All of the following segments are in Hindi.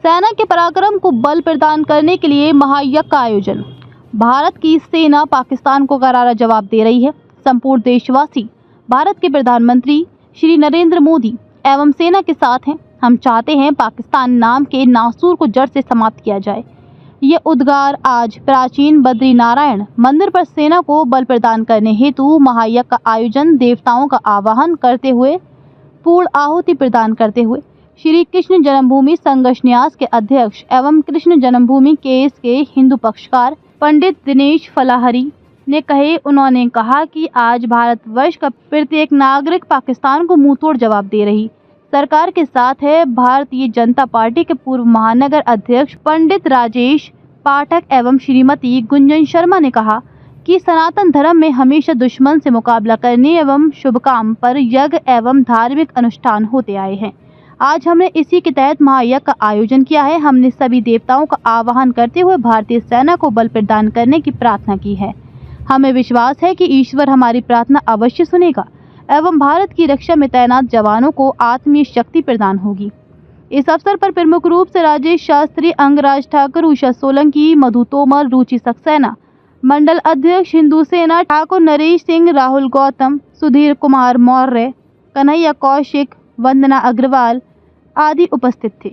सेना के पराक्रम को बल प्रदान करने के लिए महायज्ञ का आयोजन। भारत की सेना पाकिस्तान को करारा जवाब दे रही है। संपूर्ण देशवासी भारत के प्रधानमंत्री श्री नरेंद्र मोदी एवं सेना के साथ हैं। हम चाहते हैं पाकिस्तान नाम के नासूर को जड़ से समाप्त किया जाए। ये उद्गार आज प्राचीन बद्री नारायण मंदिर पर सेना को बल प्रदान करने हेतु महायज्ञ का आयोजन, देवताओं का आवाहन करते हुए, पूर्ण आहुति प्रदान करते हुए श्री कृष्ण जन्मभूमि संघर्ष न्यास के अध्यक्ष एवं कृष्ण जन्मभूमि केस के हिंदू पक्षकार पंडित दिनेश फलाहरी ने कहे। उन्होंने कहा कि आज भारतवर्ष का प्रत्येक नागरिक पाकिस्तान को मुंहतोड़ जवाब दे रही सरकार के साथ है। भारतीय जनता पार्टी के पूर्व महानगर अध्यक्ष पंडित राजेश पाठक एवं श्रीमती गुंजन शर्मा ने कहा कि सनातन धर्म में हमेशा दुश्मन से मुकाबला करने एवं शुभ काम पर यज्ञ एवं धार्मिक अनुष्ठान होते आए हैं। आज हमने इसी के तहत महायज्ञ का आयोजन किया है। हमने सभी देवताओं का आवाहन करते हुए भारतीय सेना को बल प्रदान करने की प्रार्थना की है। हमें विश्वास है कि ईश्वर हमारी प्रार्थना अवश्य सुनेगा एवं भारत की रक्षा में तैनात जवानों को आत्मीय शक्ति प्रदान होगी। इस अवसर पर प्रमुख रूप से राजेश शास्त्री, अंगराज ठाकुर, उषा सोलंकी, मधु तोमर, रुचि सक्सेना, मंडल अध्यक्ष हिंदू सेना ठाकुर नरेश सिंह, राहुल गौतम, सुधीर कुमार मौर्य, कन्हैया कौशिक, वंदना अग्रवाल आदि उपस्थित थे।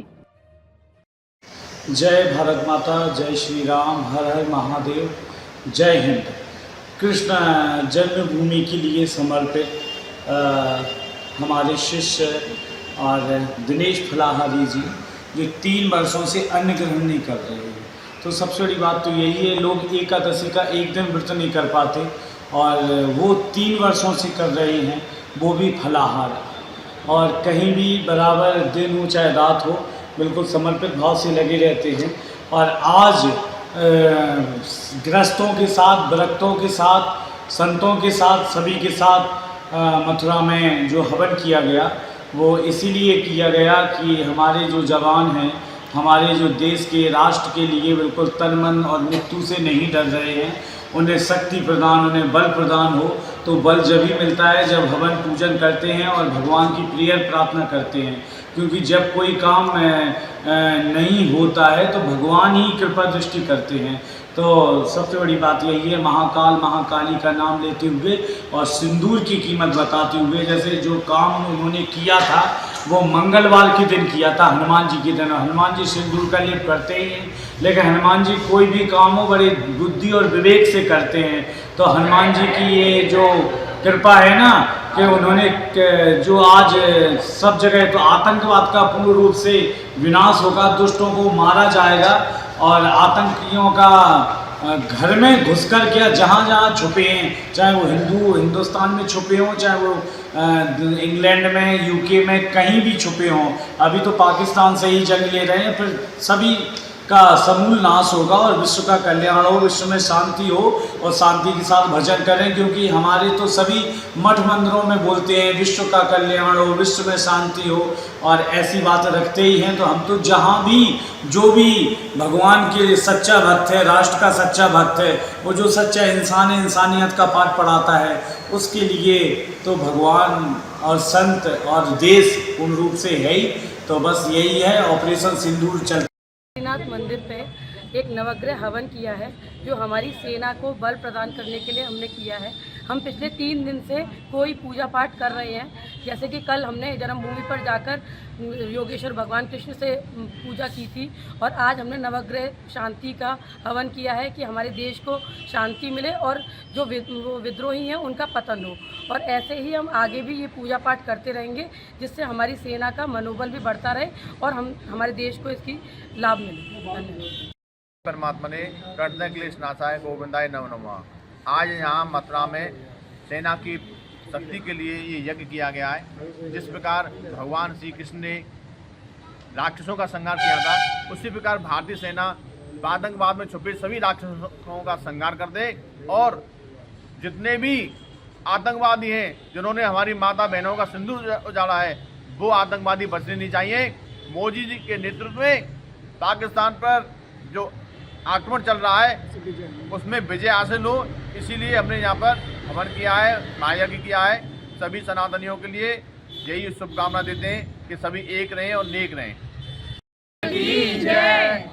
जय भारत माता, जय श्री राम, हर हर महादेव, जय हिंद। कृष्ण जन्मभूमि के लिए समर्पित हमारे शिष्य और दिनेश फलाहारी जी जो 3 वर्षों से अन्न ग्रहण नहीं कर रहे हैं, तो सबसे बड़ी बात तो यही है, लोग एकादशी का एक दिन व्रत नहीं कर पाते और वो 3 वर्षों से कर रहे हैं, वो भी फलाहार। और कहीं भी बराबर दिन हो चाहे रात हो, बिल्कुल समर्पित भाव से लगे रहते हैं। और आज गृहस्थों के साथ, भक्तों के साथ, संतों के साथ, सभी के साथ मथुरा में जो हवन किया गया वो इसीलिए किया गया कि हमारे जो जवान हैं, हमारे जो देश के राष्ट्र के लिए बिल्कुल तन मन और मृत्यु से नहीं डर रहे हैं, उन्हें शक्ति प्रदान, उन्हें बल प्रदान हो। तो बल जब ही मिलता है जब हवन पूजन करते हैं और भगवान की प्रेयर प्रार्थना करते हैं, क्योंकि जब कोई काम नहीं होता है तो भगवान ही कृपा दृष्टि करते हैं। तो सबसे बड़ी बात यही है, महाकाल महाकाली का नाम लेते हुए और सिंदूर की कीमत बताते हुए, जैसे जो काम उन्होंने किया था वो मंगलवार के दिन किया था, हनुमान जी के दिन। हनुमान जी सिंदूर का लेप करते ही हैं, लेकिन हनुमान जी कोई भी काम हो बड़े बुद्धि और विवेक से करते हैं। तो हनुमान जी की ये जो कृपा है ना कि उन्होंने जो आज सब जगह तो आतंकवाद का पूर्ण रूप से विनाश होगा, दुष्टों को मारा जाएगा और आतंकियों का घर में घुसकर क्या जहाँ जहाँ छुपे हैं, चाहे वो हिंदुस्तान में छुपे हों, चाहे वो इंग्लैंड में, यूके में, कहीं भी छुपे हों, अभी तो पाकिस्तान से ही जंग ले रहे हैं, फिर सभी का समूल नाश होगा और विश्व का कल्याण हो, विश्व में शांति हो और शांति के साथ भजन करें। क्योंकि हमारे तो सभी मठ मंदिरों में बोलते हैं विश्व का कल्याण हो, विश्व में शांति हो, और ऐसी बात रखते ही हैं। तो हम तो जहाँ भी जो भी भगवान के सच्चा भक्त है, राष्ट्र का सच्चा भक्त है, वो जो सच्चा इंसान है, इंसानियत का पाठ पढ़ाता है, उसके लिए तो भगवान और संत और देश पूर्ण रूप से है ही। तो बस यही है, ऑपरेशन सिंदूर चल नाथ मंदिर पे एक नवग्रह हवन किया है, जो हमारी सेना को बल प्रदान करने के लिए हमने किया है। हम पिछले 3 दिन से कोई पूजा पाठ कर रहे हैं, जैसे कि कल हमने जन्मभूमि पर जाकर योगेश्वर भगवान कृष्ण से पूजा की थी और आज हमने नवग्रह शांति का हवन किया है कि हमारे देश को शांति मिले और जो विद्रोही हैं उनका पतन हो। और ऐसे ही हम आगे भी ये पूजा पाठ करते रहेंगे, जिससे हमारी सेना का मनोबल भी बढ़ता रहे और हमारे देश को इसकी लाभ मिले। धन्यवाद। परमात्मा ने कर्तव्य क्लेश नाशाय गोविंदाय नमो नमः। आज यहाँ मथुरा में सेना की शक्ति के लिए ये यज्ञ किया गया है। जिस प्रकार भगवान श्री कृष्ण ने राक्षसों का संहार किया था, उसी प्रकार भारतीय सेना आतंकवाद में छुपे सभी राक्षसों का संहार कर दे और जितने भी आतंकवादी हैं जिन्होंने हमारी माता बहनों का सिंदूर उजाड़ा है, वो आतंकवादी बचने नहीं चाहिए। मोदी जी के नेतृत्व में पाकिस्तान पर जो आक्रमण चल रहा है उसमें विजय हासिल हो, इसीलिए हमने यहाँ पर हवन किया है, महायज्ञ किया है। सभी सनातनियों के लिए यही शुभकामना देते हैं कि सभी एक रहें और नेक रहें। जय।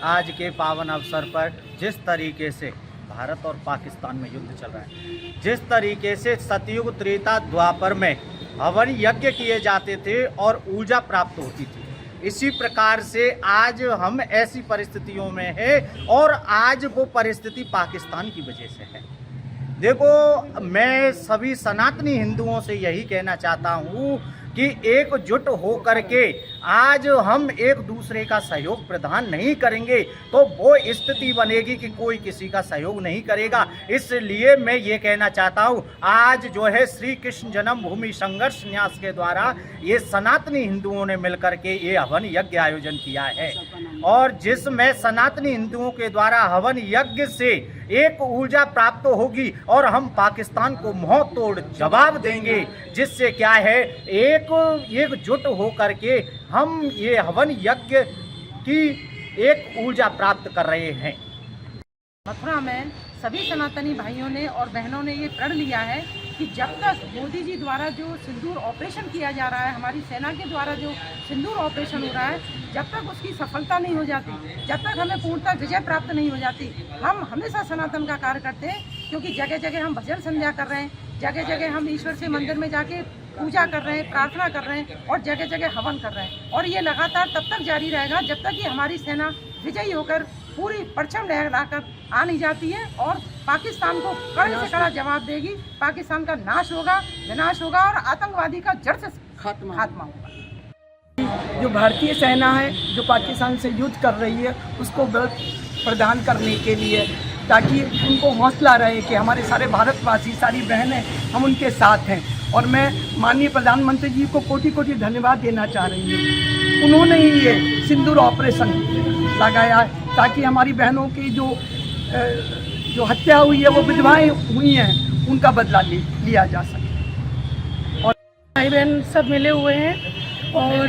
आज के पावन अवसर पर जिस तरीके से भारत और पाकिस्तान में युद्ध चल रहा है, जिस तरीके से सतयुग त्रेता द्वापर में हवन यज्ञ किए जाते थे और ऊर्जा प्राप्त होती थी, इसी प्रकार से आज हम ऐसी परिस्थितियों में हैं और आज वो परिस्थिति पाकिस्तान की वजह से है। देखो, मैं सभी सनातनी हिंदुओं से यही कहना चाहता हूँ कि एकजुट हो करके आज हम एक दूसरे का सहयोग प्रदान नहीं करेंगे तो वो स्थिति बनेगी कि कोई किसी का सहयोग नहीं करेगा। इसलिए मैं ये कहना चाहता हूँ, आज जो है श्री कृष्ण जन्मभूमि संघर्ष न्यास के द्वारा ये सनातनी हिंदुओं ने मिलकर के ये हवन यज्ञ आयोजन किया है और जिसमें सनातनी हिंदुओं के द्वारा हवन यज्ञ से एक ऊर्जा प्राप्त होगी और हम पाकिस्तान को मुंह तोड़ जवाब देंगे, जिससे क्या है एकजुट हो करके हम ये हवन यज्ञ की एक ऊर्जा प्राप्त कर रहे हैं। मथुरा में सभी सनातनी भाइयों ने और बहनों ने ये प्रण लिया है कि जब तक मोदी जी द्वारा जो सिंदूर ऑपरेशन किया जा रहा है, हमारी सेना के द्वारा जो सिंदूर ऑपरेशन हो रहा है, जब तक उसकी सफलता नहीं हो जाती, जब तक हमें पूर्णतः विजय प्राप्त नहीं हो जाती, हम हमेशा सनातन का कार्य करते हैं। क्योंकि जगह जगह हम भजन संध्या कर रहे हैं, जगह जगह हम ईश्वर से मंदिर में जाके पूजा कर रहे हैं, प्रार्थना कर रहे हैं और जगह जगह हवन कर रहे हैं और ये लगातार तब तक जारी रहेगा जब तक कि हमारी सेना विजयी होकर पूरी परचम लहराकर आ नहीं जाती है और पाकिस्तान को कड़े से कड़ा जवाब देगी। पाकिस्तान का नाश होगा, विनाश होगा और आतंकवादी का जड़ से खात्मा होगा। जो भारतीय सेना है जो पाकिस्तान से युद्ध कर रही है उसको बल प्रदान करने के लिए, ताकि उनको हौसला रहे कि हमारे सारे भारतवासी, सारी बहनें हम उनके साथ हैं। और मैं माननीय प्रधानमंत्री जी को कोटि कोटि धन्यवाद देना चाह रही हूँ। उन्होंने ही ये सिंदूर ऑपरेशन लगाया है ताकि हमारी बहनों की जो हत्या हुई है, वो विधवाएं हुई हैं, उनका बदला लिया जा सके। और भाई बहन सब मिले हुए हैं और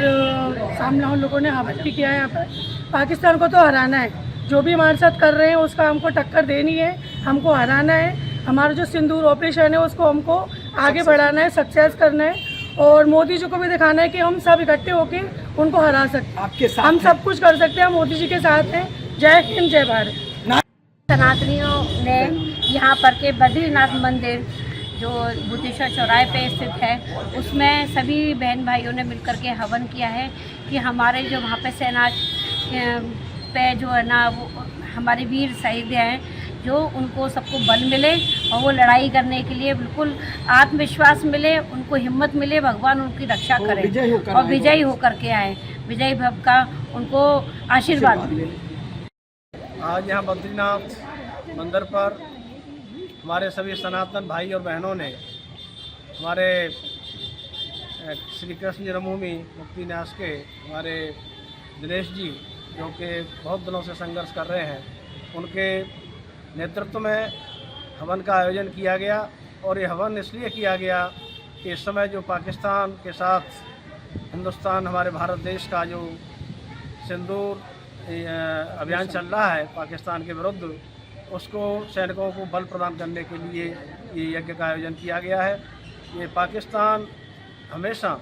सामने हम लोगों ने हवन भी किया है। यहाँ पर पाकिस्तान को तो हराना है, जो भी हमारे साथ कर रहे हैं उसका हमको टक्कर देनी है, हमको हराना है। हमारा जो सिंदूर ऑपरेशन है उसको हमको आगे बढ़ाना है, सक्सेस करना है और मोदी जी को भी दिखाना है कि हम सब इकट्ठे होकर उनको हरा सकते हैं। आपके साथ हम सब कुछ कर सकते हैं, हम मोदी जी के साथ हैं। जय हिंद, जय भारत। सनातनियों ने यहाँ पर के बद्रीनाथ मंदिर जो बुद्धेश्वर चौराहे पे स्थित है, उसमें सभी बहन भाइयों ने मिलकर के हवन किया है कि हमारे जो वहाँ पे सेना पे जो है ना, वो हमारे वीर शहीद हैं, जो उनको सबको बल मिले और वो लड़ाई करने के लिए बिल्कुल आत्मविश्वास मिले, उनको हिम्मत मिले, भगवान उनकी रक्षा करे और विजयी होकर के आए, विजयी भव का उनको आशीर्वाद मिले। आज यहाँ बद्रीनाथ मंदिर पर हमारे सभी सनातन भाई और बहनों ने हमारे श्री कृष्ण जन्मभूमि मुक्ति न्यास के हमारे दिनेश जी, जो कि बहुत दिनों से संघर्ष कर रहे हैं, उनके नेतृत्व में हवन का आयोजन किया गया। और ये हवन इसलिए किया गया कि इस समय जो पाकिस्तान के साथ हिंदुस्तान, हमारे भारत देश का जो सिंदूर अभियान चल रहा है पाकिस्तान के विरुद्ध, उसको सैनिकों को बल प्रदान करने के लिए ये यज्ञ का आयोजन किया गया है। ये पाकिस्तान हमेशा,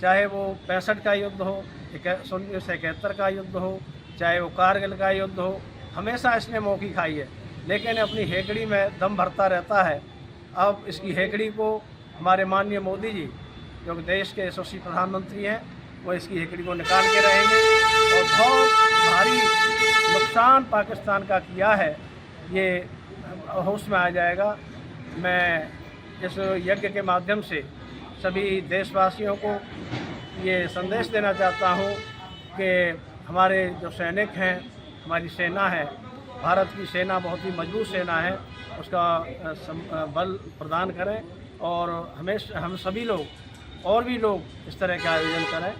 चाहे वो 65 का युद्ध हो, 1971 का युद्ध हो, चाहे वो कारगिल का युद्ध हो, हमेशा इसने मौकी खाई है, लेकिन अपनी हेकड़ी में दम भरता रहता है। अब इसकी हेकड़ी को हमारे माननीय मोदी जी, जो देश के यशस्वी प्रधानमंत्री हैं, वो इसकी हेकड़ी को निकाल के रहेंगे और बहुत भारी नुकसान पाकिस्तान का किया है, ये होश में आ जाएगा। मैं इस यज्ञ के माध्यम से सभी देशवासियों को ये संदेश देना चाहता हूँ कि हमारे जो सैनिक हैं, हमारी सेना है, भारत की सेना बहुत ही मजबूत सेना है, उसका बल प्रदान करें और हमेशा हम सभी लोग और भी लोग इस तरह के आयोजन करें।